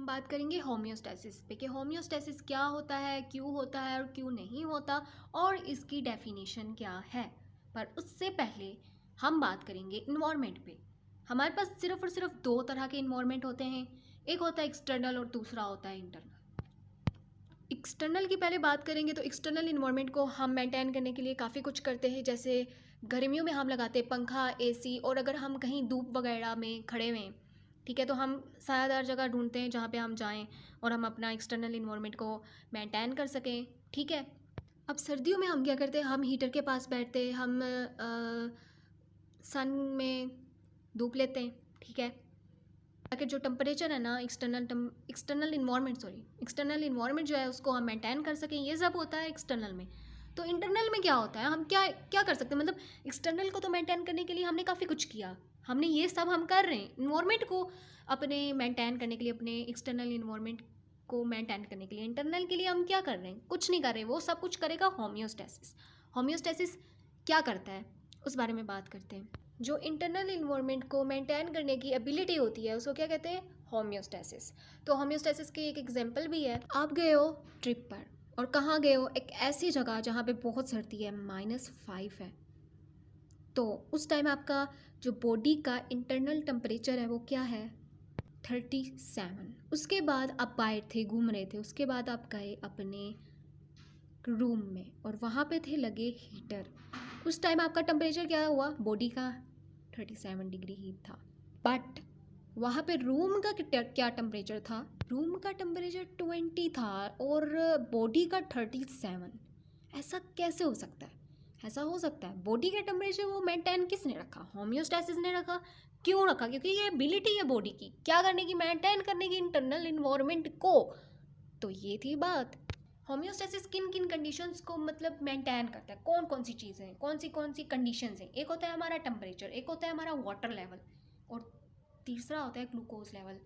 बात करेंगे होम्योस्टैसिस पे कि होम्योस्टैसिस क्या होता है, क्यों होता है और क्यों नहीं होता, और इसकी डेफिनेशन क्या है। पर उससे पहले हम बात करेंगे इन्वायरमेंट पे। हमारे पास सिर्फ और सिर्फ दो तरह के इन्वायरमेंट होते हैं, एक होता है एक्सटर्नल और दूसरा होता है इंटरनल। एक्सटर्नल की पहले बात करेंगे तो एक्सटर्नल इन्वायरमेंट को हम मेंटेन करने के लिए काफ़ी कुछ करते हैं, जैसे गर्मियों में हम लगाते हैं पंखा, एसी, और अगर हम कहीं धूप वगैरह में खड़े हुए हैं, ठीक है, तो हम सायादार जगह ढूंढते हैं जहाँ पे हम जाएं और हम अपना एक्सटर्नल इन्वायरमेंट को मेंटेन कर सकें, ठीक है। अब सर्दियों में हम क्या करते हैं, हम हीटर के पास बैठते हैं, हम सन में धूप लेते हैं, ठीक है, ताकि जो टेम्परेचर है ना, एक्सटर्नल इन्वायरमेंट जो है उसको हम मेंटेन कर सकें। ये सब होता है एक्सटर्नल में। तो इंटरनल में क्या होता है, हम क्या क्या कर सकते हैं, मतलब एक्सटर्नल को तो मेंटेन करने के लिए हमने काफ़ी कुछ किया, हमने ये सब हम कर रहे हैं इन्वायरमेंट को अपने मेंटेन करने के लिए, अपने एक्सटर्नल इन्वायरमेंट को मेंटेन करने के लिए। इंटरनल के लिए हम क्या कर रहे हैं, कुछ नहीं कर रहे, वो सब कुछ करेगा होम्योस्टैसिस। होम्योस्टैसिस क्या करता है उस बारे में बात करते हैं। जो इंटरनल इन्वायरमेंट को मेंटेन करने की एबिलिटी होती है उसको क्या कहते हैं, होम्योस्टैसिस। तो होम्योस्टैसिस की एक एग्जांपल भी है, आप गए हो ट्रिप पर और कहाँ गए हो, एक ऐसी जगह जहाँ पे बहुत सर्दी है, -5 है, तो उस टाइम आपका जो बॉडी का इंटरनल टेम्परेचर है वो क्या है, 37। उसके बाद आप बाहर थे, घूम रहे थे, उसके बाद आप गए अपने रूम में और वहाँ पे थे लगे हीटर। उस टाइम आपका टेम्परेचर क्या हुआ, बॉडी का 37 डिग्री हीट था, बट वहाँ पे रूम का क्या टेम्परेचर था, रूम का टेम्परेचर 20 था और बॉडी का 37। ऐसा कैसे हो सकता है, ऐसा हो सकता है, बॉडी का टेम्परेचर वो मेंटेन किसने रखा, होम्योस्टैसिस ने रखा। क्यों रखा, क्योंकि ये एबिलिटी है बॉडी की क्या करने की, मेंटेन करने की इंटरनल इन्वायरमेंट को। तो ये थी बात। होम्योस्टैसिस किन किन कंडीशंस को मतलब मेंटेन करता है, कौन कौन सी चीज़ें हैं, कौन सी कंडीशंस हैं। एक होता है हमारा टेम्परेचर, एक होता है हमारा वाटर लेवल, और तीसरा होता है ग्लूकोज लेवल।